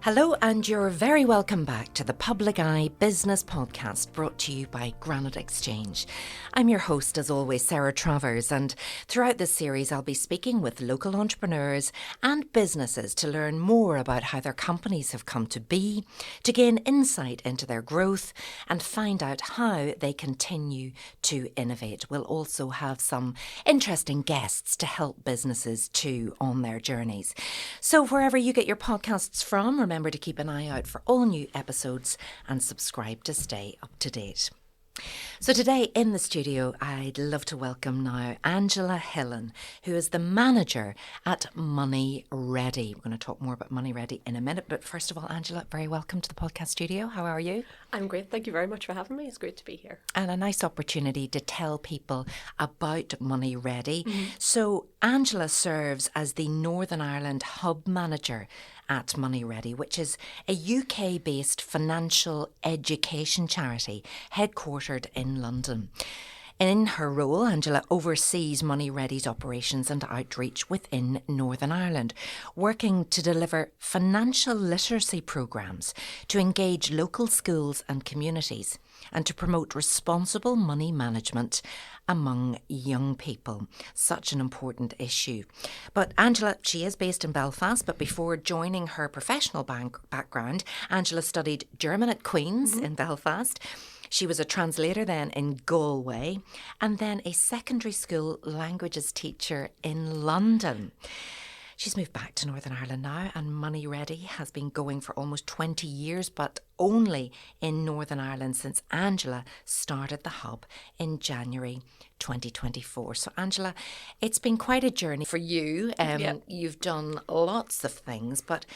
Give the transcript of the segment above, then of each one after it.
Hello, and you're very welcome back to the Public Eye Business Podcast brought to you by Granite Exchange. I'm your host, as always, Sarah Travers, and throughout this series I'll be speaking with local entrepreneurs and businesses to learn more about how their companies have come to be, to gain insight into their growth and find out how they continue to innovate. We'll also have some interesting guests to help businesses too on their journeys. So wherever you get your podcasts from, remember to keep an eye out for all new episodes and subscribe to stay up to date. So today in the studio, I'd love to welcome now Angela Hillan, who is the manager at Money Ready. We're going to talk more about Money Ready in a minute. But first of all, Angela, very welcome to the podcast studio. How are you? I'm great. Thank you very much for having me. It's great to be here. And a nice opportunity to tell people about Money Ready. So Angela serves as the Northern Ireland Hub Manager at Money Ready, which is a UK-based financial education charity headquartered in London. In her role, Angela oversees Money Ready's operations and outreach within Northern Ireland, working to deliver financial literacy programmes to engage local schools and communities and to promote responsible money management among young people. Such an important issue. But Angela, she is based in Belfast, but before joining her professional background, Angela studied German at Queen's in Belfast. She was a translator then in Galway and then a secondary school languages teacher in London. She's moved back to Northern Ireland now, and Money Ready has been going for almost 20 years, but only in Northern Ireland since Angela started the hub in January 2024. So Angela, it's been quite a journey for you. You've done lots of things, but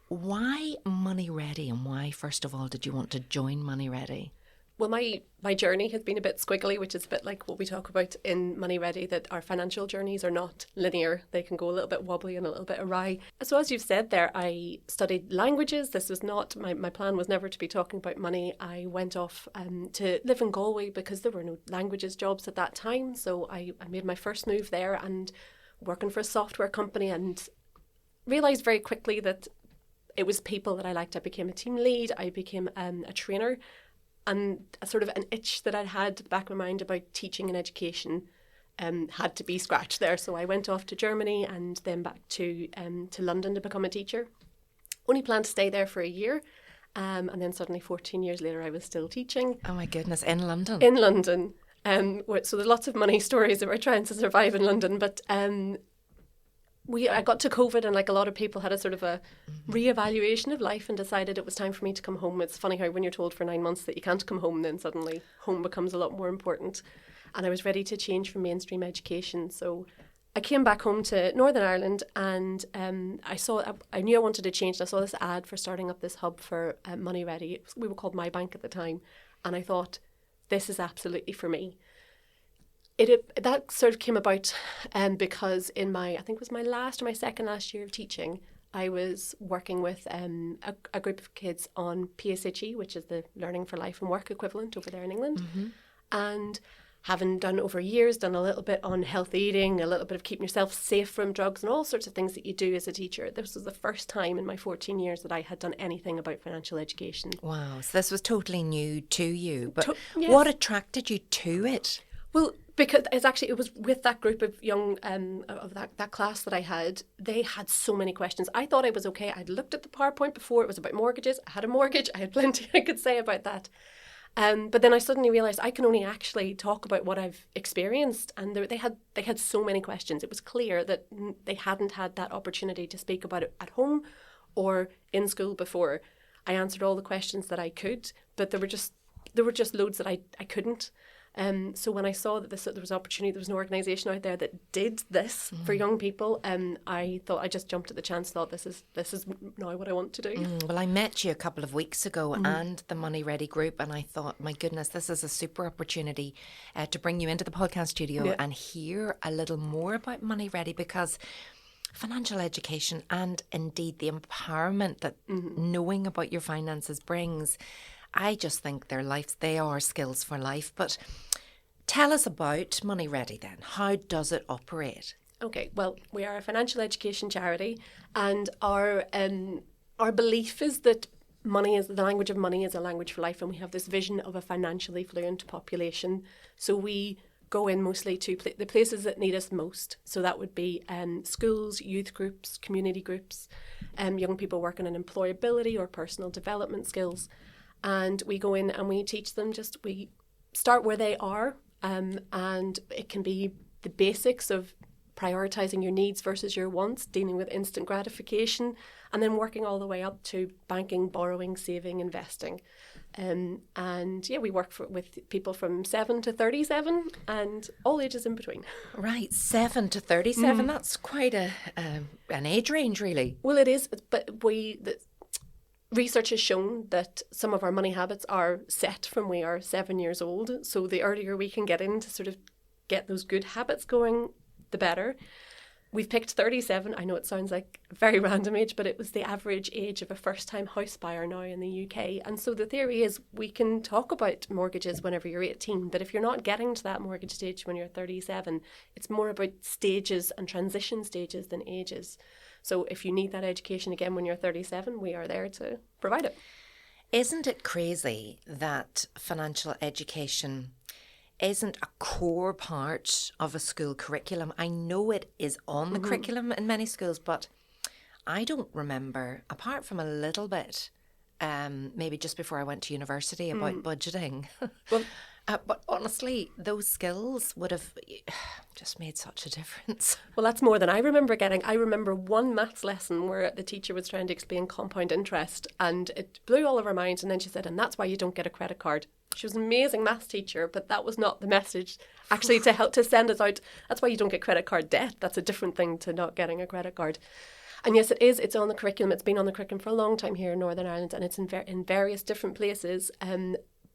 why Money Ready, and why, first of all, did you want to join Money Ready? Well, my journey has been a bit squiggly, which is a bit like what we talk about in Money Ready, that our financial journeys are not linear. They can go a little bit wobbly and a little bit awry. So as you've said there, I studied languages. This was not, my plan was never to be talking about money. I went off to live in Galway because there were no languages jobs at that time. So I made my first move there and working for a software company, and realised very quickly that it was people that I liked. I became a team lead. I became a trainer. And a sort of an itch that I'd had at the back of my mind about teaching and education had to be scratched there. So I went off to Germany and then back to London to become a teacher. Only planned to stay there for a year. And then suddenly 14 years later, I was still teaching. Oh my goodness, in London? In London. So there's lots of money stories about trying to survive in London. But I got to COVID, and like a lot of people had a sort of a reevaluation of life and decided it was time for me to come home. It's funny how when you're told for 9 months that you can't come home, then suddenly home becomes a lot more important. And I was ready to change from mainstream education. So I came back home to Northern Ireland, and I knew I wanted to change. And I saw this ad for starting up this hub for Money Ready. We were called My Bank at the time. And I thought, this is absolutely for me. That sort of came about because in I think it was my last or my second last year of teaching, I was working with a group of kids on PSHE, which is the Learning for Life and Work equivalent over there in England. And having done over years, done a little bit on health eating, a little bit of keeping yourself safe from drugs and all sorts of things that you do as a teacher. This was the first time in my 14 years that I had done anything about financial education. Wow, so this was totally new to you. But Yes. What attracted you to it? Well, because it was with that group of young, of that class that I had, they had so many questions. I thought I was okay. I'd looked at the PowerPoint before. It was about mortgages. I had a mortgage. I had plenty I could say about that. But then I suddenly realised I can only actually talk about what I've experienced. And they had so many questions. It was clear that they hadn't had that opportunity to speak about it at home or in school before. I answered all the questions that I could, but there were just loads that I couldn't. So when I saw that there was opportunity, there was an organisation out there that did this for young people, I thought I just jumped at the chance. Thought this is now what I want to do. Well, I met you a couple of weeks ago and the Money Ready group, and I thought, my goodness, this is a super opportunity to bring you into the podcast studio and hear a little more about Money Ready, because financial education and indeed the empowerment that knowing about your finances brings, I just think they are skills for life. But tell us about Money Ready then. How does it operate? Okay, well, we are a financial education charity, and our Our belief is that money is the language of money is a language for life, and we have this vision of a financially fluent population. So we go in mostly to the places that need us most. So that would be schools, youth groups, community groups, young people working on employability or personal development skills. And we go in and we teach them we start where they are, and it can be the basics of prioritising your needs versus your wants, dealing with instant gratification, and then working all the way up to banking, borrowing, saving, investing. We work with people from 7 to 37 and all ages in between. Right, 7 to 37, that's quite an age range, really. Well, it is, but research has shown that some of our money habits are set from we are 7 years old. So the earlier we can get in to sort of get those good habits going, the better. We've picked 37. I know it sounds like a very random age, but it was the average age of a first-time house buyer now in the UK. And so the theory is we can talk about mortgages whenever you're 18, but if you're not getting to that mortgage stage when you're 37, it's more about stages and transition stages than ages. So if you need that education again when you're 37, we are there to provide it. Isn't it crazy that financial education isn't a core part of a school curriculum? I know it is on the curriculum in many schools, but I don't remember, apart from a little bit, maybe just before I went to university, about budgeting. Well, but honestly, those skills would have just made such a difference. Well, that's more than I remember getting. I remember one maths lesson where the teacher was trying to explain compound interest, and it blew all of our minds. And then she said, and that's why you don't get a credit card. She was an amazing maths teacher, but that was not the message actually to help to send us out. That's why you don't get credit card debt. That's a different thing to not getting a credit card. And yes, it is. It's on the curriculum. It's been on the curriculum for a long time here in Northern Ireland, and it's in various different places.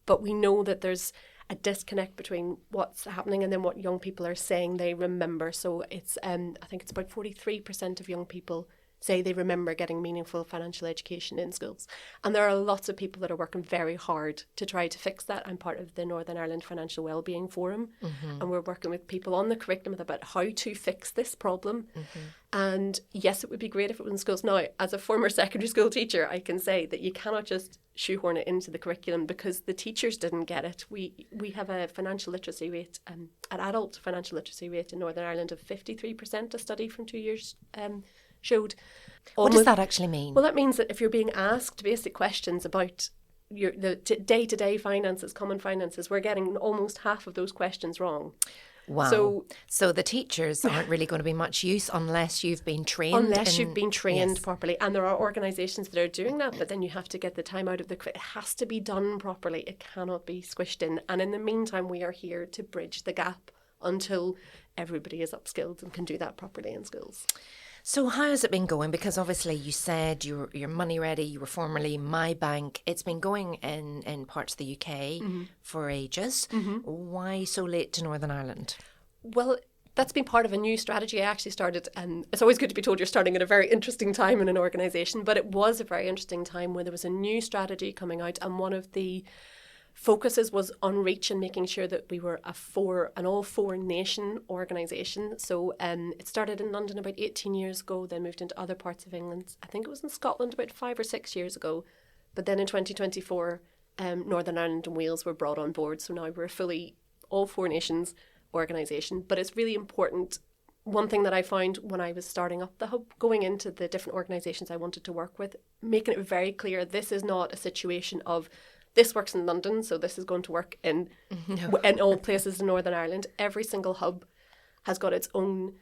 But we know that there's a disconnect between what's happening and then what young people are saying they remember. So it's I think it's about 43% of young people say they remember getting meaningful financial education in schools. And there are lots of people that are working very hard to try to fix that. I'm part of the Northern Ireland Financial Wellbeing Forum, and we're working with people on the curriculum about how to fix this problem. And yes, it would be great if it was in schools. Now, as a former secondary school teacher, I can say that you cannot just shoehorn it into the curriculum because the teachers didn't get it. We have a financial literacy rate, an adult financial literacy rate in Northern Ireland of 53%, a study from 2 years showed. What does that actually mean? Well, that means that if you're being asked basic questions about the day-to-day finances, common finances, we're getting almost half of those questions wrong. Wow. So the teachers aren't really going to be much use unless you've been trained. Unless you've been trained properly. And there are organisations that are doing that, but then you have to get the time out of it has to be done properly. It cannot be squished in. And in the meantime, we are here to bridge the gap until everybody is upskilled and can do that properly in schools. So how has it been going? Because obviously you said you're money ready, you were formerly My Bank. It's been going in parts of the UK for ages. Why so late to Northern Ireland? Well, that's been part of a new strategy I actually started. And it's always good to be told you're starting at a very interesting time in an organisation, but it was a very interesting time where there was a new strategy coming out, and one of the focuses was on reach and making sure that we were an all four nation organisation. So it started in London about 18 years ago, then moved into other parts of England. I think it was in Scotland about 5 or 6 years ago. But then in 2024, Northern Ireland and Wales were brought on board. So now we're a fully all four nations organisation. But it's really important. One thing that I found when I was starting up the hub, going into the different organisations I wanted to work with, making it very clear this is not a situation of this works in London, so this is going to work in all places in Northern Ireland. Every single hub has got its own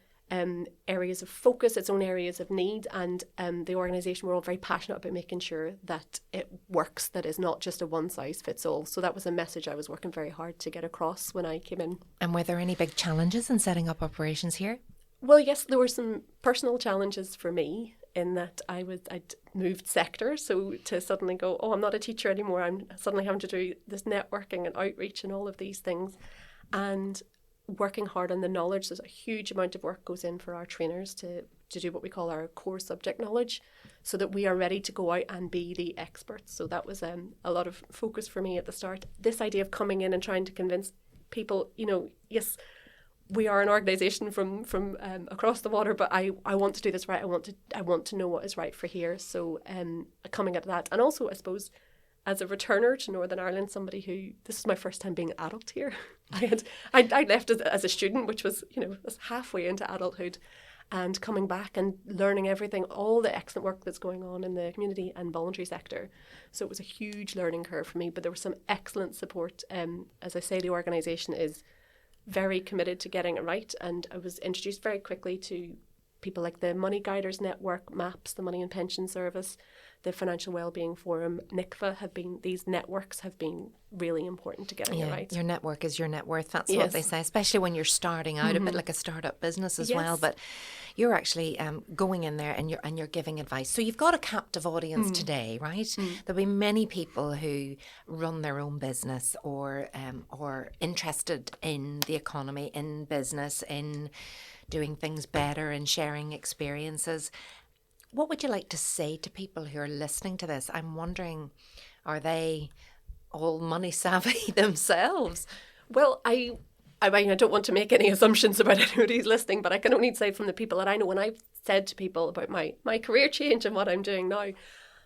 areas of focus, its own areas of need, and the organisation, we're all very passionate about making sure that it works, that is not just a one-size-fits-all. So that was a message I was working very hard to get across when I came in. And were there any big challenges in setting up operations here? Well, yes, there were some personal challenges for me in that I'd moved sector. So to suddenly go, I'm not a teacher anymore. I'm suddenly having to do this networking and outreach and all of these things. And working hard on the knowledge. There's a huge amount of work goes in for our trainers to do what we call our core subject knowledge so that we are ready to go out and be the experts. So that was a lot of focus for me at the start. This idea of coming in and trying to convince people, yes, we are an organisation from across the water, but I want to do this right. I want to know what is right for here. So coming at that, and also I suppose as a returner to Northern Ireland, somebody who, this is my first time being an adult here. I left as a student, which was, was halfway into adulthood, and coming back and learning everything, all the excellent work that's going on in the community and voluntary sector. So it was a huge learning curve for me, but there was some excellent support. As I say, the organisation is very committed to getting it right, and I was introduced very quickly to people like the Money Guiders Network, MAPS, the Money and Pension Service, the Financial Wellbeing Forum, NICFA these networks have been really important to getting it right. Your network is your net worth. That's what they say, especially when you're starting out, a bit like a startup business as well. But you're actually going in there and you're giving advice. So you've got a captive audience today, right? There'll be many people who run their own business or interested in the economy, in business, in doing things better and sharing experiences. What would you like to say to people who are listening to this? I'm wondering, are they all money savvy themselves? Well, I don't want to make any assumptions about anybody who's listening, but I can only say from the people that I know, when I've said to people about my career change and what I'm doing now,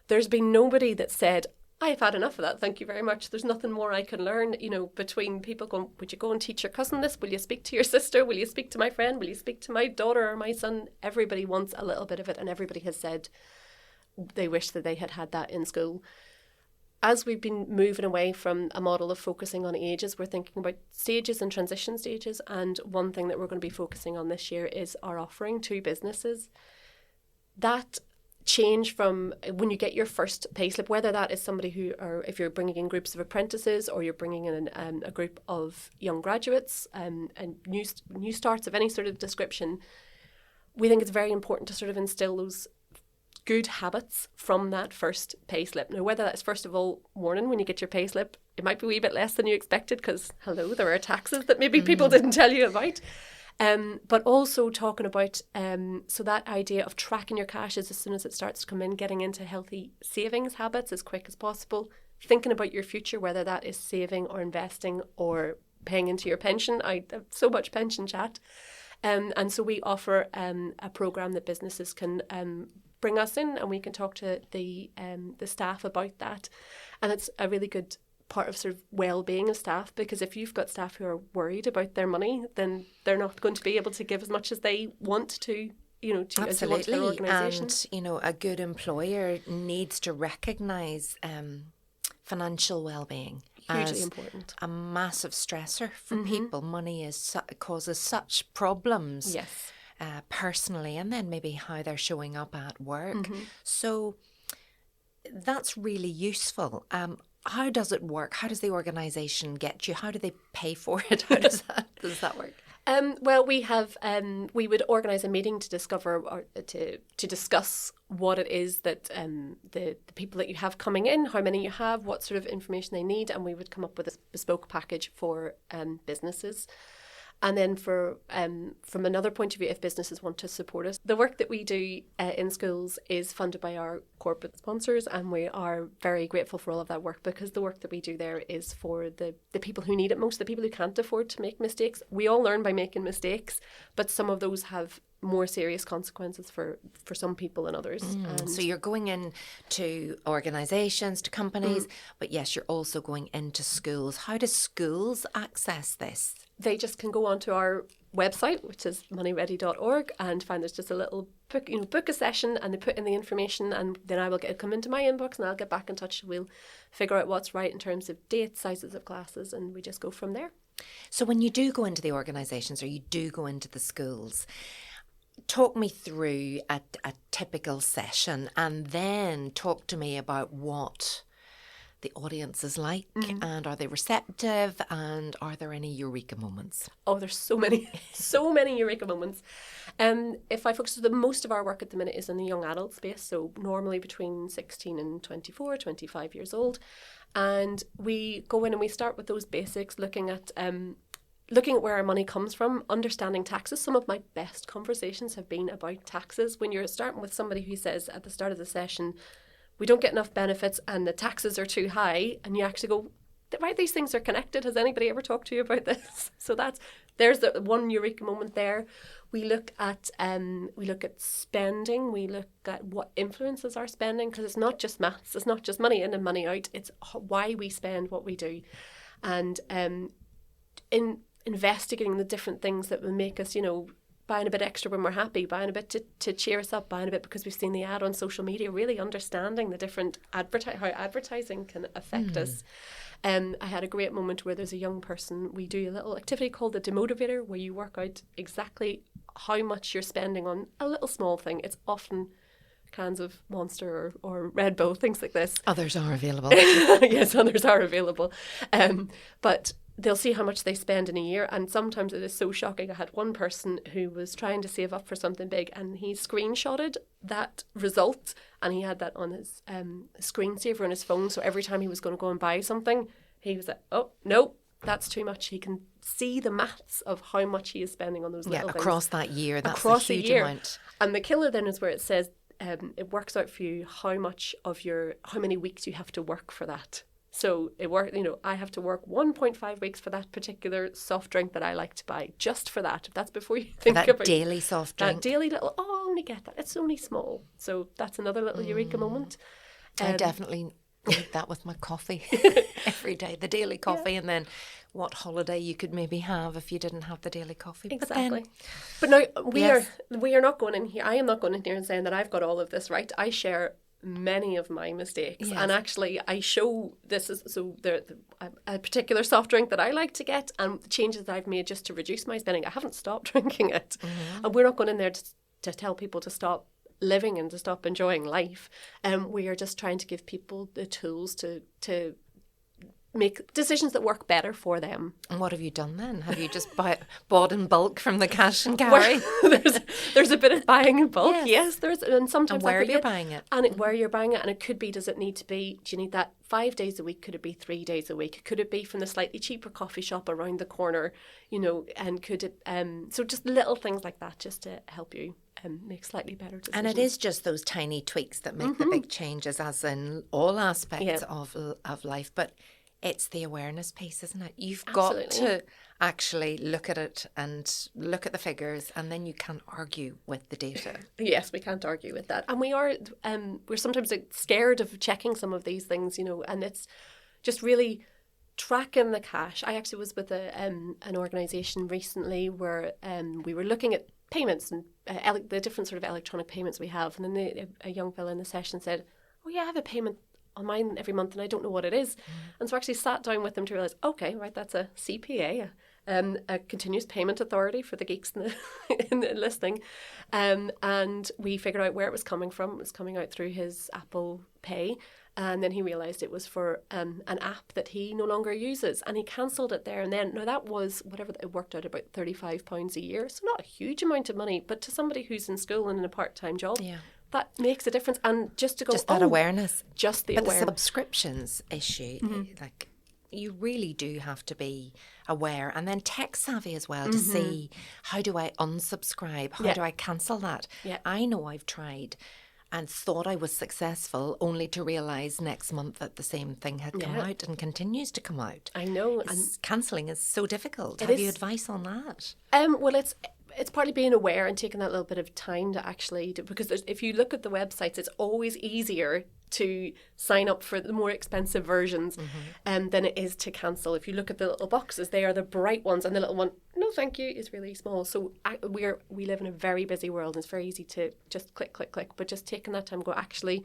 there's been nobody that said, I've had enough of that, thank you very much. There's nothing more I can learn, between people going, would you go and teach your cousin this? Will you speak to your sister? Will you speak to my friend? Will you speak to my daughter or my son? Everybody wants a little bit of it, and everybody has said they wish that they had had that in school. As we've been moving away from a model of focusing on ages, we're thinking about stages and transition stages. And one thing that we're going to be focusing on this year is our offering to businesses. That change from when you get your first payslip, whether that is somebody who, or if you're bringing in groups of apprentices or you're bringing in a group of young graduates and new starts of any sort of description, we think it's very important to sort of instill those good habits from that first payslip. Now, whether that's first of all morning when you get your payslip, it might be a wee bit less than you expected because, there are taxes that maybe people didn't tell you about. But also talking about so that idea of tracking your cash as soon as it starts to come in, getting into healthy savings habits as quick as possible, thinking about your future, whether that is saving or investing or paying into your pension. I have so much pension chat. And so we offer a programme that businesses can bring us in, and we can talk to the staff about that. And it's a really good part of sort of well-being of staff, because if you've got staff who are worried about their money, then they're not going to be able to give as much as they want to, Absolutely. To their organisation. And, a good employer needs to recognise financial well-being hugely important. A massive stressor for people. Money causes such problems. Yes. Personally, and then maybe how they're showing up at work. So that's really useful. How does it work? How does the organisation get you? How do they pay for it? How does that work? Well, we would organise a meeting to discover or to discuss what it is that the people that you have coming in, how many you have, what sort of information they need, and we would come up with a bespoke package for businesses. And then from another point of view, if businesses want to support us, the work that we do in schools is funded by our corporate sponsors, and we are very grateful for all of that work, because the work that we do there is for the people who need it most, the people who can't afford to make mistakes. We all learn by making mistakes, but some of those have more serious consequences for some people than others. So you're going into organisations, to companies, but yes, you're also going into schools. How do schools access this? They just can go onto our website, which is moneyready.org, and find there's just a little book a session, and they put in the information, and then I will come into my inbox and I'll get back in touch. We'll figure out what's right in terms of dates, sizes of classes, and we just go from there. So when you do go into the organisations, or you do go into the schools, talk me through a typical session, and then talk to me about what the audience is like, and are they receptive, and are there any eureka moments? Oh, there's so many eureka moments. If I focus, most of our work at the minute is in the young adult space, so normally between 16 and 24, 25 years old. And we go in and we start with those basics, looking at where our money comes from, understanding taxes. Some of my best conversations have been about taxes. When you're starting with somebody who says at the start of the session, we don't get enough benefits and the taxes are too high, and you actually go, right, these things are connected. Has anybody ever talked to you about this? So that's there's the one eureka moment there. We look at spending. We look at what influences our spending, because it's not just maths. It's not just money in and money out. It's why we spend what we do, and in investigating the different things that will make us, buying a bit extra when we're happy, buying a bit to cheer us up, buying a bit because we've seen the ad on social media. Really understanding the different how advertising can affect us. I had a great moment where there's a young person. We do a little activity called the Demotivator, where you work out exactly how much you're spending on a little small thing. It's often cans of Monster or Red Bull, things like this. Others are available. Yes, others are available. But they'll see how much they spend in a year, and sometimes it is so shocking. I had one person who was trying to save up for something big, and he screenshotted that result, and he had that on his screensaver on his phone. So every time he was going to go and buy something, he was like, oh, no, that's too much. He can see the maths of how much he is spending on those little things. Across that year. That's across a huge year. amount. And the killer then is where it says it works out for you how many weeks you have to work for that. So I have to work 1.5 weeks for that particular soft drink that I like to buy, just for that. That's before you think that about daily soft drink. That daily little, I only get that. It's only small. So that's another little eureka moment. I definitely need that with my coffee every day, the daily coffee, and then what holiday you could maybe have if you didn't have the daily coffee. Exactly. But now we are not going in here. I am not going in here and saying that I've got all of this right. I share many of my mistakes, and actually I show this is a particular soft drink that I like to get, and the changes that I've made just to reduce my spending. I haven't stopped drinking it, and we're not going in there to tell people to stop living and to stop enjoying life. We are just trying to give people the tools to make decisions that work better for them. And what have you done then? Have you just bought in bulk from the cash and carry? There's a bit of buying in bulk. Yes, there's, and sometimes and where you're buying it, and where you're buying it, and it could be. Does it need to be? Do you need that 5 days a week? Could it be 3 days a week? Could it be from the slightly cheaper coffee shop around the corner? And could it? So just little things like that, just to help you make slightly better decisions. And it is just those tiny tweaks that make the big changes, as in all aspects of life. But it's the awareness piece, isn't it? You've got to actually look at it and look at the figures, and then you can't argue with the data. Yes, we can't argue with that. And we're sometimes scared of checking some of these things, and it's just really tracking the cash. I actually was with an organisation recently where we were looking at payments and the different sort of electronic payments we have. And then a young fellow in the session said, oh yeah, I have a payment on mine every month and I don't know what it is. And so I actually sat down with them to realise, okay, right, that's a CPA, a continuous payment authority for the geeks in the listening. And we figured out where it was coming from. It was coming out through his Apple Pay. And then he realised it was for an app that he no longer uses. And he cancelled it there and then. Now, that was, whatever, it worked out about £35 a year. So not a huge amount of money. But to somebody who's in school and in a part-time job, that makes a difference. And just to go, just that awareness. Just the awareness. But the subscriptions issue, like, you really do have to be aware, and then tech savvy as well, to see, how do I unsubscribe? How do I cancel that? Yeah. I know I've tried and thought I was successful, only to realise next month that the same thing had come out and continues to come out. I know. And cancelling is so difficult. Have you advice on that? Well, it's partly being aware and taking that little bit of time to actually do, because if you look at the websites, it's always easier to sign up for the more expensive versions than it is to cancel. If you look at the little boxes, they are the bright ones, and the little one, no thank you, is really small. So we live in a very busy world, and it's very easy to just click, but just taking that time, go, actually,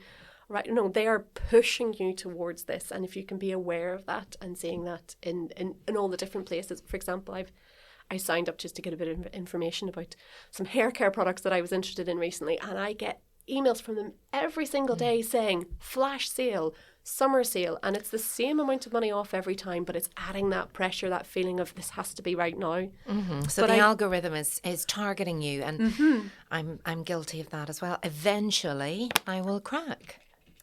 right, no, they are pushing you towards this. And if you can be aware of that and seeing that in all the different places. For example, I signed up just to get a bit of information about some hair care products that I was interested in recently, and I get emails from them every single day saying flash sale, summer sale, and it's the same amount of money off every time, but it's adding that pressure, that feeling of this has to be right now. So the algorithm is targeting you, and I'm guilty of that as well. Eventually I will crack.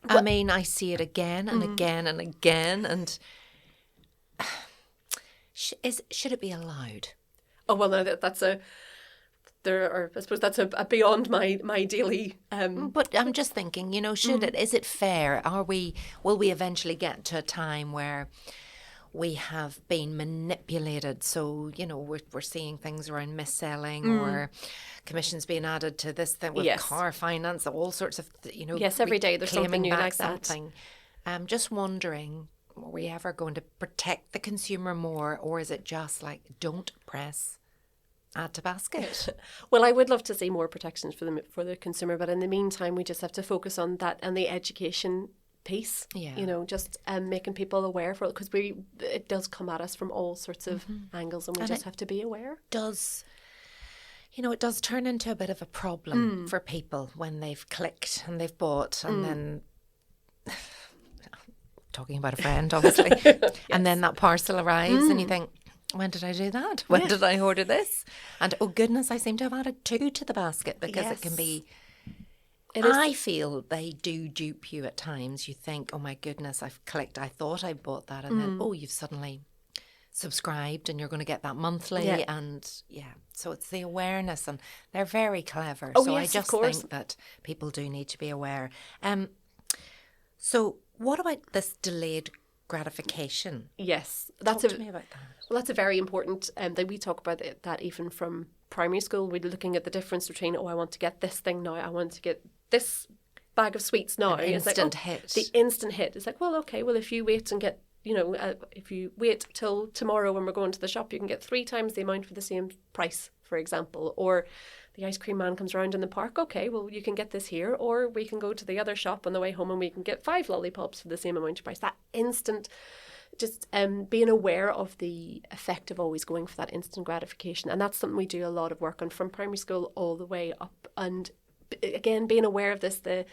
I mean, I see it again and again and again, and should it be allowed? Oh well, no, that's I suppose that's a beyond my daily. But I'm just thinking, should it? Is it fair? Will we eventually get to a time where we have been manipulated. So, we're seeing things around mis-selling or commissions being added to this thing with car finance, all sorts of, Yes, every day there's something new like something. I'm just wondering, are we ever going to protect the consumer more, or is it just like, don't press add to basket? Well, I would love to see more protections for the consumer, but in the meantime, we just have to focus on that and the education piece. Yeah. Just making people aware for it, because it does come at us from all sorts of angles, and we just have to be aware. It does turn into a bit of a problem for people when they've clicked and they've bought, and then talking about a friend, obviously, and then that parcel arrives and you think, when did I do that? When did I order this? And oh goodness, I seem to have added 2 to the basket, because it can be... I feel they do dupe you at times. You think, oh my goodness, I've clicked. I thought I bought that. And then, you've suddenly subscribed and you're going to get that monthly. Yeah. And so it's the awareness, and they're very clever. Oh, so yes, I just think that people do need to be aware. So what about this delayed gratification? Yes. Talk to me about that. Well, that's a very important, that we talk about that even from primary school. We're looking at the difference between, I want to get this thing now, I want to get this bag of sweets now. An instant hit. The instant hit. It's like, well, okay, well, if you wait and get, if you wait till tomorrow when we're going to the shop, you can get 3 times the amount for the same price, for example. Or the ice cream man comes around in the park, okay, well, you can get this here, or we can go to the other shop on the way home and we can get 5 lollipops for the same amount of price. That instant... Just being aware of the effect of always going for that instant gratification. And that's something we do a lot of work on from primary school all the way up. And again, being aware of this, the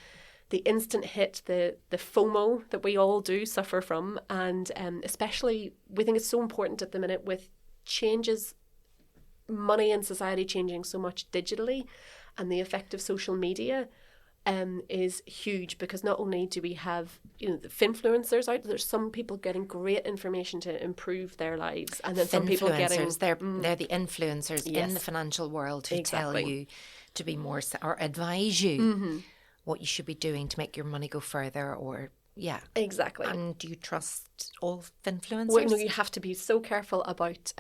instant hit, the FOMO that we all do suffer from. And especially, we think it's so important at the minute with changes, money and society changing so much digitally, and the effect of social media is huge, because not only do we have the finfluencers out there's some people getting great information to improve their lives, and then some people getting they're the influencers in the financial world who tell you to be more or advise you what you should be doing to make your money go further, or exactly. And do you trust all influencers? Well, no, you have to be so careful about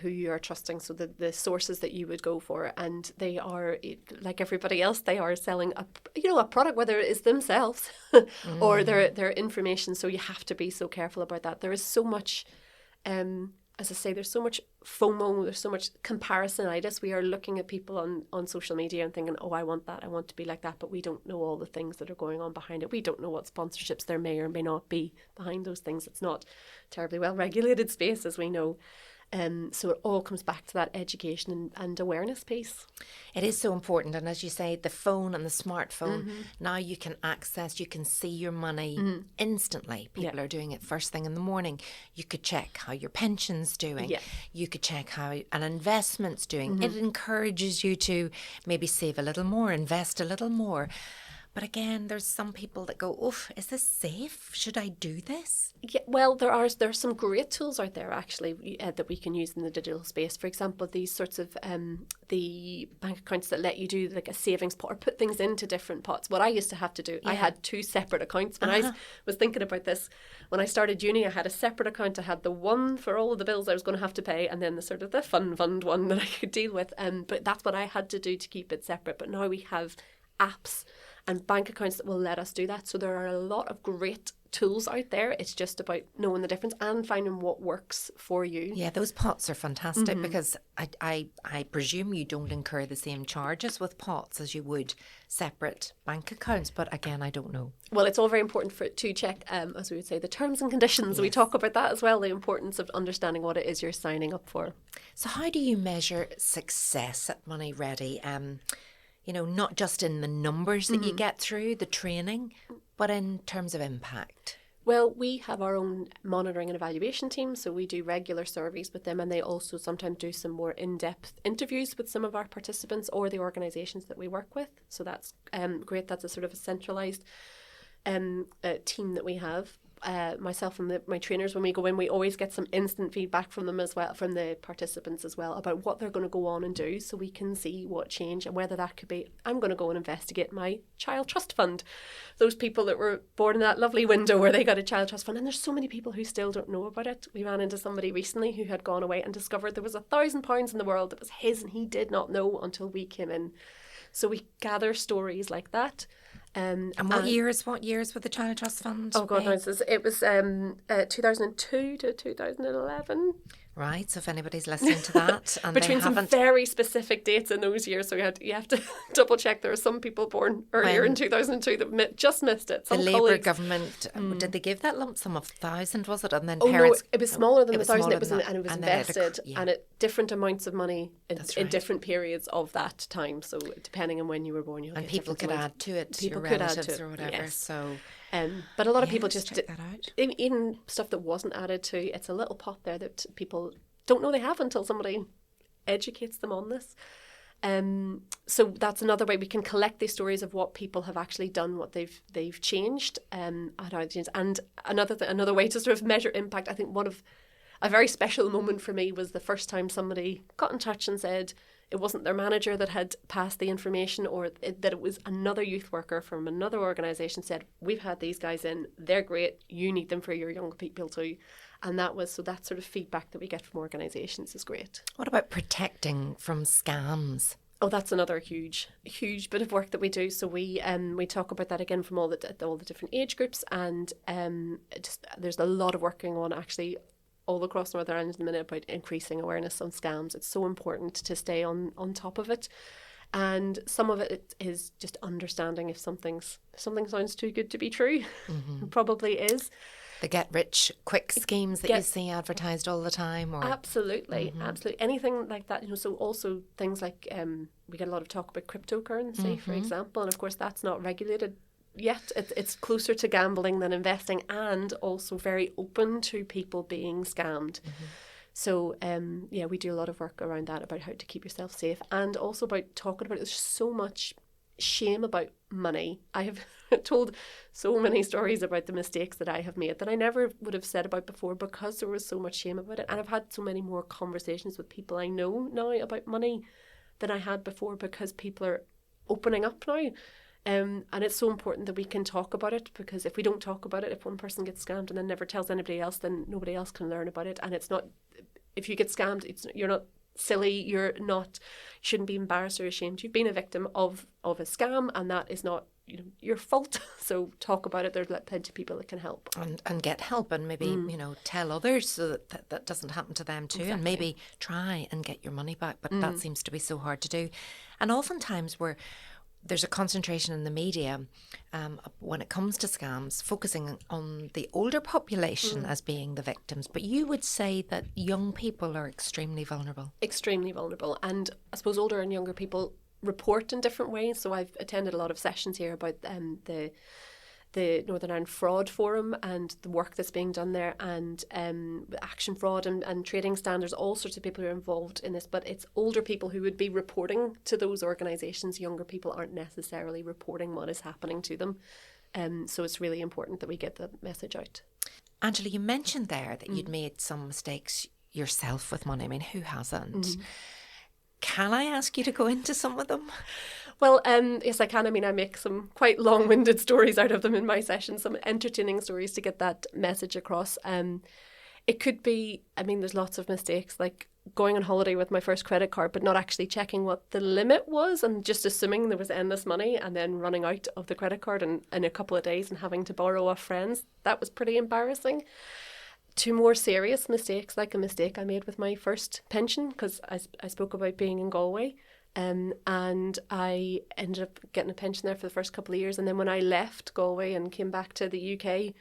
who you are trusting. So the sources that you would go for, and they are, like everybody else, they are selling a product, whether it is themselves or their information. So you have to be so careful about that. There is so much, as I say, there's so much FOMO, there's so much comparisonitis. We are looking at people on social media and thinking, I want that, I want to be like that, but we don't know all the things that are going on behind it. We don't know what sponsorships there may or may not be behind those things. It's not terribly well regulated space, as we know. So it all comes back to that education and awareness piece. It is so important. And as you say, the phone and the smartphone, now you can see your money instantly. People are doing it first thing in the morning. You could check how your pension's doing. Yeah. You could check how an investment's doing. It encourages you to maybe save a little more, invest a little more. But again, there's some people that go, is this safe? Should I do this? Yeah, well, there are some great tools out there, actually, that we can use in the digital space. For example, these sorts of the bank accounts that let you do like a savings pot or put things into different pots. What I used to have to do, I had 2 separate accounts. When I was thinking about this, when I started uni, I had a separate account. I had the one for all of the bills I was going to have to pay, and then the sort of the fund one that I could deal with. But that's what I had to do to keep it separate. But now we have apps and bank accounts that will let us do that. So there are a lot of great tools out there. It's just about knowing the difference and finding what works for you. Yeah, those pots are fantastic, because I presume you don't incur the same charges with pots as you would separate bank accounts. But again, I don't know. Well, it's all very important to check, as we would say, the terms and conditions. Yes. We talk about that as well, the importance of understanding what it is you're signing up for. So how do you measure success at Money Ready? Not just in the numbers that you get through the training, but in terms of impact. Well, we have our own monitoring and evaluation team, so we do regular surveys with them, and they also sometimes do some more in-depth interviews with some of our participants or the organisations that we work with. So that's great. That's a sort of a centralised team that we have. myself and my trainers, when we go in, we always get some instant feedback from them as well, from the participants as well, about what they're going to go on and do, so we can see what change, and whether that could be, I'm going to go and investigate my child trust fund. Those people that were born in that lovely window where they got a child trust fund, and there's so many people who still don't know about it. We ran into somebody recently who had gone away and discovered there was £1,000 in the world that was his, and he did not know until we came in. So we gather stories like that. And what years were the Child Trust Fund? Oh God, no, it was 2002 to 2011. Right, so if anybody's listening to that and between they some haven't... very specific dates in those years, so you have to double check. There are some people born earlier in 2002 that just missed it. Some the Labour government, did they give that lump sum of 1,000, was it? And then parents... No, it was smaller than the 1,000. It was and invested, and at different amounts of money in different right. periods of that time. So depending on when you were born, you'll and get people could add to it, people your could relatives add to it, or whatever. yes. So... but a lot of people just check that out. Even stuff that wasn't added to, it's a little pot there that people don't know they have until somebody educates them on this. So that's another way we can collect these stories of what people have actually done, what they've changed, and another way to sort of measure impact. I think one of a very special moment for me was the first time somebody got in touch and said it wasn't their manager that had passed the information, or that it was another youth worker from another organisation said, we've had these guys in, they're great, you need them for your young people too. And that sort of feedback that we get from organisations is great. What about protecting from scams? Oh, that's another huge bit of work that we do. So we talk about that again from all the different age groups, and there's a lot of work going on actually all across Northern Ireland at the minute about increasing awareness on scams. It's so important to stay on top of it. And some of it is just understanding if something sounds too good to be true. It probably is. The get-rich-quick schemes that you see advertised all the time? Or... Absolutely. Anything like that. So also things like, we get a lot of talk about cryptocurrency, for example. And of course, that's not regulated yet. It's closer to gambling than investing, and also very open to people being scammed. So, we do a lot of work around that, about how to keep yourself safe, and also about talking about it. There's so much shame about money. I have told so many stories about the mistakes that I have made that I never would have said about before, because there was so much shame about it. And I've had so many more conversations with people I know now about money than I had before, because people are opening up now. And it's so important that we can talk about it, because if we don't talk about it, if one person gets scammed and then never tells anybody else, then nobody else can learn about it. And it's not, if you get scammed, you're not silly, you shouldn't be embarrassed or ashamed. You've been a victim of a scam, and that is not your fault. So talk about it. There's plenty of people that can help. And get help, and maybe, tell others so that doesn't happen to them too. Exactly. And maybe try and get your money back. But that seems to be so hard to do. And oftentimes there's a concentration in the media when it comes to scams, focusing on the older population as being the victims. But you would say that young people are extremely vulnerable. Extremely vulnerable. And I suppose older and younger people report in different ways. So I've attended a lot of sessions here about the Northern Ireland Fraud Forum and the work that's being done there, and action fraud and trading standards. All sorts of people are involved in this, but it's older people who would be reporting to those organisations. Younger people aren't necessarily reporting what is happening to them. So it's really important that we get the message out. Angela, you mentioned there that you'd made some mistakes yourself with money. I mean, who hasn't? Can I ask you to go into some of them? Well, yes, I can. I mean, I make some quite long-winded stories out of them in my sessions, some entertaining stories to get that message across. It could be, there's lots of mistakes, like going on holiday with my first credit card, but not actually checking what the limit was, and just assuming there was endless money, and then running out of the credit card in a couple of days and having to borrow off friends. That was pretty embarrassing. Two more serious mistakes, like a mistake I made with my first pension, because I spoke about being in Galway, and I ended up getting a pension there for the first couple of years. And then when I left Galway and came back to the UK,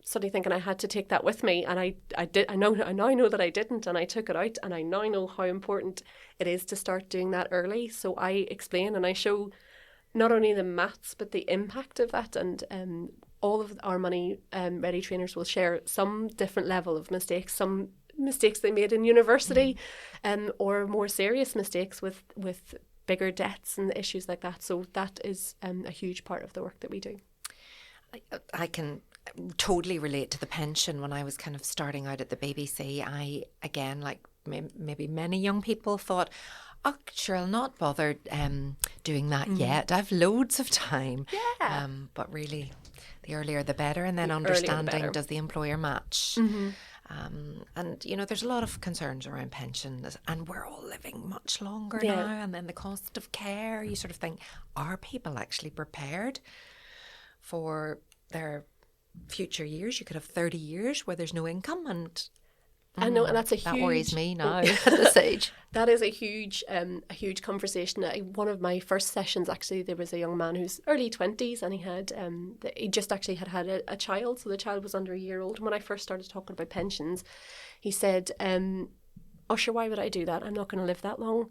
suddenly thinking I had to take that with me, and I did. I now know that I didn't, and I took it out, and I now know how important it is to start doing that early. So I explain and I show not only the maths but the impact of that, and all of our Money Ready trainers will share some different level of mistakes, some mistakes they made in university, or more serious mistakes with bigger debts and issues like that. So that is a huge part of the work that we do. I can totally relate to the pension. When I was kind of starting out at the BBC, I, again, like maybe many young people, thought, oh, sure, I'll not bother doing that yet. I've loads of time. Yeah. But really, the earlier the better. And then understanding, does the employer match? And, you know, there's a lot of concerns around pensions, and we're all living much longer now. And then the cost of care, you sort of think, are people actually prepared for their future years? You could have 30 years where there's no income, and I know, and that worries me now at this age. That is a huge conversation. One of my first sessions, actually, there was a young man who's early 20s, and he just actually had a child, so the child was under a year old. And when I first started talking about pensions, he said, "Oh, sure, why would I do that? I'm not going to live that long."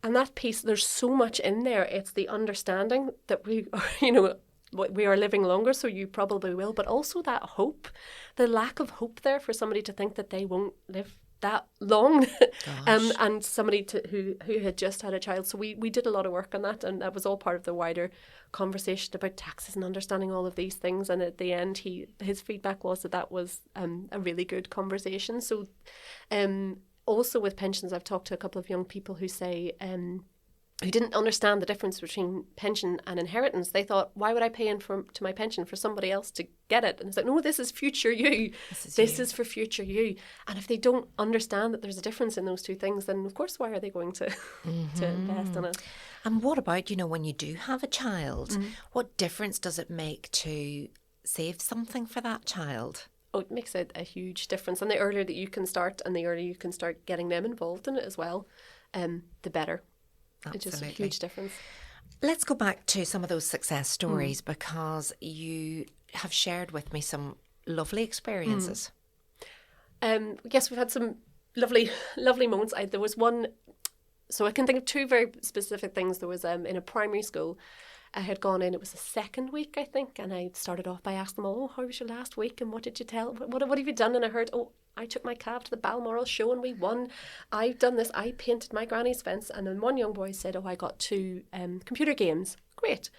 And that piece, there's so much in there. It's the understanding that we are, you know, we are living longer, so you probably will, but also that hope, the lack of hope there for somebody to think that they won't live that long, and somebody who had just had a child. So we did a lot of work on that, and that was all part of the wider conversation about taxes and understanding all of these things. And at the end, his feedback was that was a really good conversation. So also with pensions, I've talked to a couple of young people who say who didn't understand the difference between pension and inheritance. They thought, why would I pay to my pension for somebody else to get it? And it's like, no, this is future you. This is for future you. And if they don't understand that there's a difference in those two things, then of course, why are they going to invest in it? And what about, you know, when you do have a child, what difference does it make to save something for that child? Oh, it makes a huge difference. And the earlier that you can start, and the earlier you can start getting them involved in it as well, the better. Absolutely. It's just a huge difference. Let's go back to some of those success stories, because you have shared with me some lovely experiences. Yes, we've had some lovely moments. There was one, so I can think of two very specific things. There was in a primary school, I had gone in, it was the second week, I think, and I started off by asking them, oh, how was your last week, and what did you tell? What have you done? And I heard, oh, I took my calf to the Balmoral show and we won. I've done this. I painted my granny's fence. And then one young boy said, oh, I got 2 computer games. Great.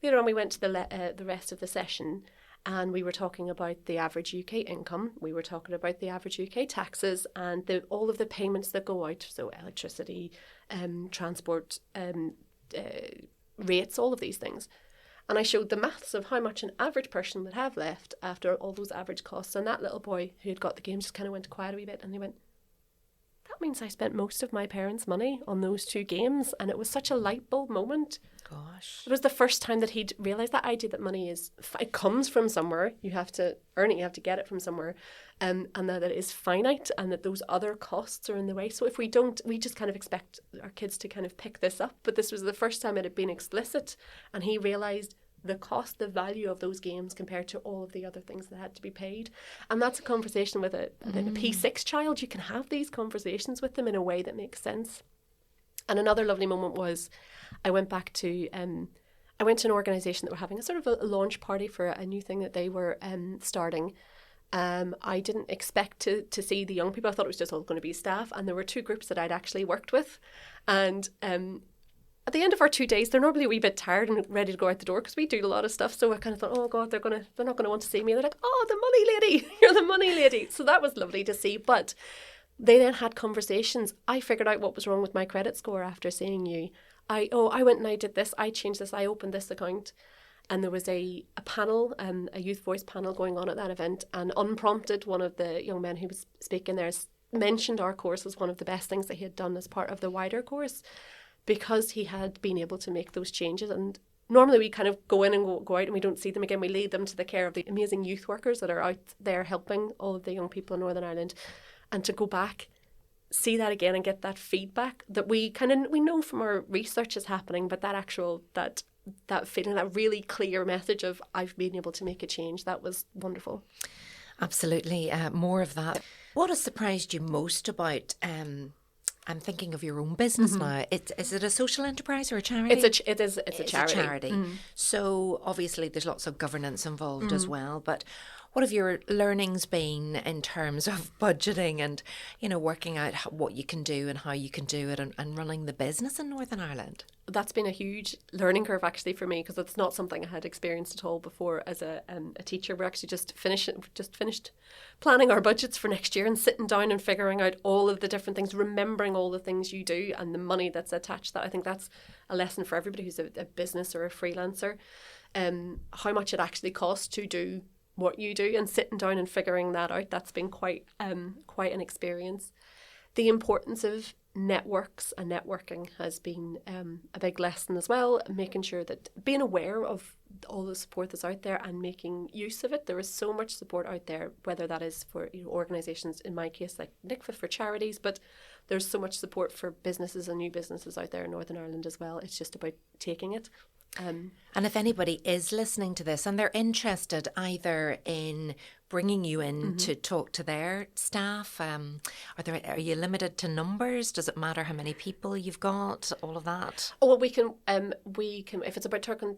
Later on, we went to the rest of the session, and we were talking about the average UK income. We were talking about the average UK taxes and all of the payments that go out. So electricity, transport, rates, all of these things. And I showed the maths of how much an average person would have left after all those average costs. And that little boy who had got the game just kind of went quiet a wee bit, and he went, that means I spent most of my parents' money on those 2 games. And it was such a light bulb moment. Gosh. It was the first time that he'd realised that idea that money it comes from somewhere. You have to earn it, you have to get it from somewhere. And that it is finite, and that those other costs are in the way. So if we don't, we just kind of expect our kids to kind of pick this up. But this was the first time it had been explicit, and he realised the cost, the value of those games compared to all of the other things that had to be paid. And that's a conversation with a P6 child. You can have these conversations with them in a way that makes sense. And another lovely moment was I went back to I went to an organisation that were having a sort of a launch party for a new thing that they were starting. I didn't expect to see the young people. I thought it was just all going to be staff, and there were 2 groups that I'd actually worked with. And at the end of our 2 days, they're normally a wee bit tired and ready to go out the door because we do a lot of stuff. So I kind of thought, oh God, they're not going to want to see me. They're like, oh, the money lady, you're the money lady. So that was lovely to see. But they then had conversations. I figured out what was wrong with my credit score after seeing you. I went and I did this. I changed this. I opened this account. And there was a panel, a youth voice panel going on at that event. And unprompted, one of the young men who was speaking there mentioned our course as one of the best things that he had done as part of the wider course, because he had been able to make those changes. And normally we kind of go in and go out and we don't see them again. We lead them to the care of the amazing youth workers that are out there helping all of the young people in Northern Ireland. And to go back, see that again and get that feedback that we know from our research is happening, but that actual, that feeling, that really clear message of I've been able to make a change, that was wonderful. Absolutely. More of that. What has surprised you most about I'm thinking of your own business now. Is it a social enterprise or a charity? It's a charity. So obviously there's lots of governance involved as well. But What have your learnings been in terms of budgeting and, working out what you can do and how you can do it and running the business in Northern Ireland? That's been a huge learning curve actually for me, because it's not something I had experienced at all before as a teacher. We're actually just finished planning our budgets for next year and sitting down and figuring out all of the different things, remembering all the things you do and the money that's attached to that. I think that's a lesson for everybody who's a business or a freelancer, how much it actually costs to do what you do, and sitting down and figuring that out. That's been quite an experience. The importance of networks and networking has been a big lesson as well, making sure that being aware of all the support that's out there and making use of it. There is so much support out there, whether that is for organisations, in my case like NICFA, for charities, but there's so much support for businesses and new businesses out there in Northern Ireland as well. It's just about taking it. And if anybody is listening to this and they're interested either in bringing you in to talk to their staff, are you limited to numbers? Does it matter how many people you've got? All of that? Oh, well, we can if it's about talking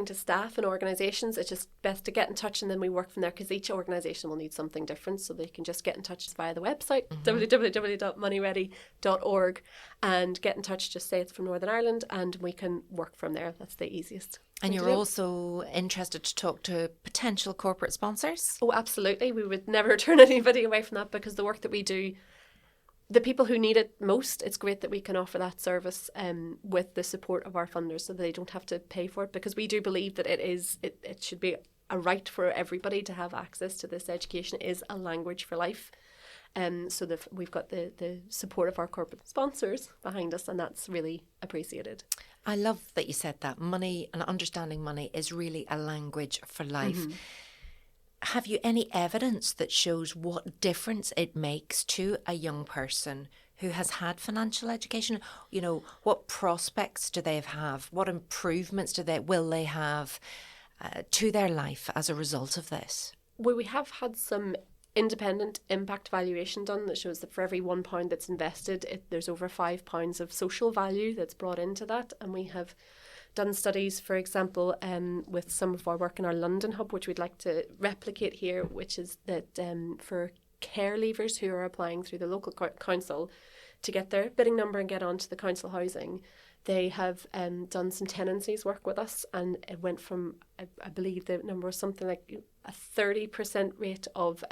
to staff and organisations, it's just best to get in touch, and then we work from there, because each organisation will need something different. So they can just get in touch via the website, www.moneyready.org, and get in touch, just say it's from Northern Ireland, and we can work from there. That's the easiest. And you're also interested to talk to potential corporate sponsors? Oh, absolutely. We would never turn anybody away from that, because the work that we do, the people who need it most, it's great that we can offer that service with the support of our funders, so that they don't have to pay for it, because we do believe that it should be a right for everybody to have access to this education. It is a language for life. So we've got the support of our corporate sponsors behind us, and that's really appreciated. I love that you said that. Money and understanding money is really a language for life. Mm-hmm. Have you any evidence that shows what difference it makes to a young person who has had financial education? What prospects do they have? What improvements will they have to their life as a result of this? Well, we have had some independent impact valuation done that shows that for every £1 that's invested, there's over £5 of social value that's brought into that. And we have done studies, for example, with some of our work in our London hub, which we'd like to replicate here, which is that for care leavers who are applying through the local council to get their bidding number and get onto the council housing, they have done some tenancies work with us, and it went from, I believe the number was something like a 30% rate of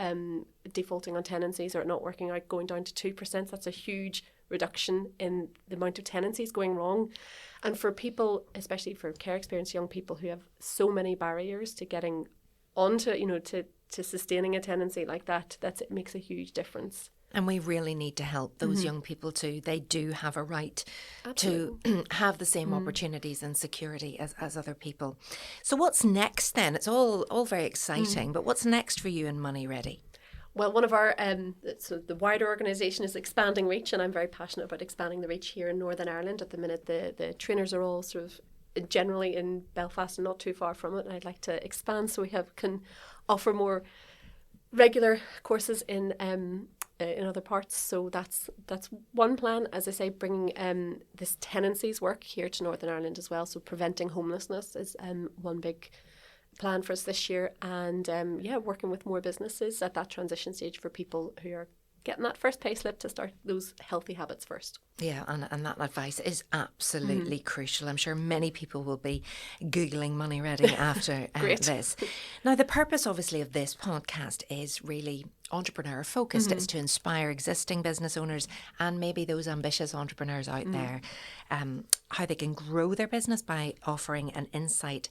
defaulting on tenancies or not working out, going down to 2%. That's a huge reduction in the amount of tenancies going wrong. And for people, especially for care experienced young people who have so many barriers to getting onto, to sustaining a tenancy like that, it makes a huge difference. And we really need to help those young people too. They do have a right to have the same opportunities and security as other people. So what's next then? It's all very exciting, but what's next for you in Money Ready? Well, one of our, so the wider organisation is expanding reach, and I'm very passionate about expanding the reach here in Northern Ireland. At the minute, the trainers are all sort of generally in Belfast and not too far from it, and I'd like to expand so we can offer more regular courses in other parts. So that's one plan. As I say, bringing this tenancies work here to Northern Ireland as well. So preventing homelessness is one big plan for us this year, and working with more businesses at that transition stage for people who are getting that first pay slip to start those healthy habits first. Yeah, and that advice is absolutely crucial. I'm sure many people will be Googling Money Ready after this. Now, the purpose, obviously, of this podcast is really entrepreneur focused. It's to inspire existing business owners and maybe those ambitious entrepreneurs out there how they can grow their business by offering an insight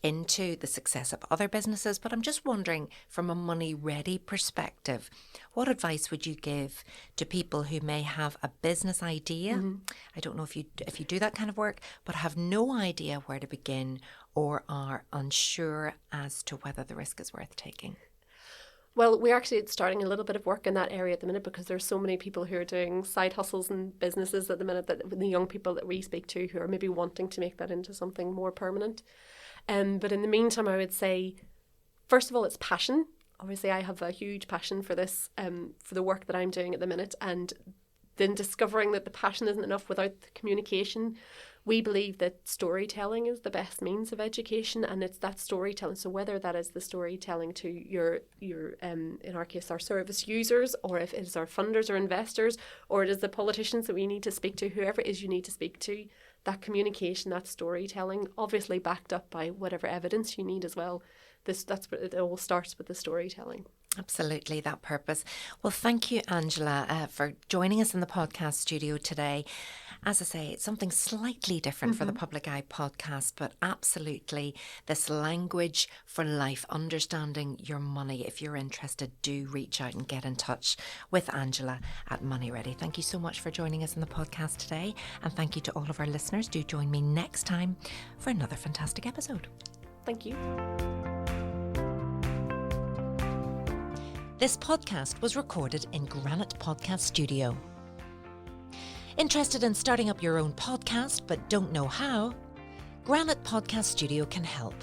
into the success of other businesses. But I'm just wondering, from a Money Ready perspective, what advice would you give to people who may have a business idea? I don't know if you do that kind of work, but have no idea where to begin or are unsure as to whether the risk is worth taking. Well, we're actually starting a little bit of work in that area at the minute, because there's so many people who are doing side hustles and businesses at the minute, that the young people that we speak to who are maybe wanting to make that into something more permanent. But in the meantime, I would say, first of all, it's passion. Obviously, I have a huge passion for this, for the work that I'm doing at the minute. And then discovering that the passion isn't enough without the communication we believe that storytelling is the best means of education, and it's that storytelling. So whether that is the storytelling to your in our case, our service users, or if it is our funders or investors, or it is the politicians that we need to speak to, whoever it is you need to speak to, that communication, that storytelling, obviously backed up by whatever evidence you need as well. That's what it all starts with, the storytelling. Absolutely, that purpose. Well, thank you, Angela, for joining us in the podcast studio today. As I say, it's something slightly different for the Public Eye podcast, but absolutely this language for life, understanding your money. If you're interested, do reach out and get in touch with Angela at Money Ready. Thank you so much for joining us in the podcast today. And thank you to all of our listeners. Do join me next time for another fantastic episode. Thank you. This podcast was recorded in Granite Podcast Studio. Interested in starting up your own podcast but don't know how? Granite Podcast Studio can help.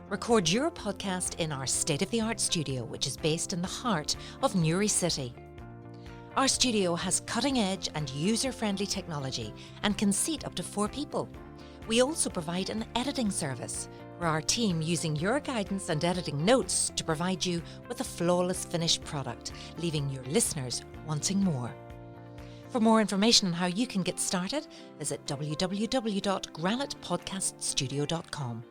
Record your podcast in our state-of-the-art studio, which is based in the heart of Newry City. Our studio has cutting-edge and user-friendly technology and can seat up to 4 people. We also provide an editing service for our team, using your guidance and editing notes to provide you with a flawless finished product, leaving your listeners wanting more. For more information on how you can get started, visit www.granitepodcaststudio.com.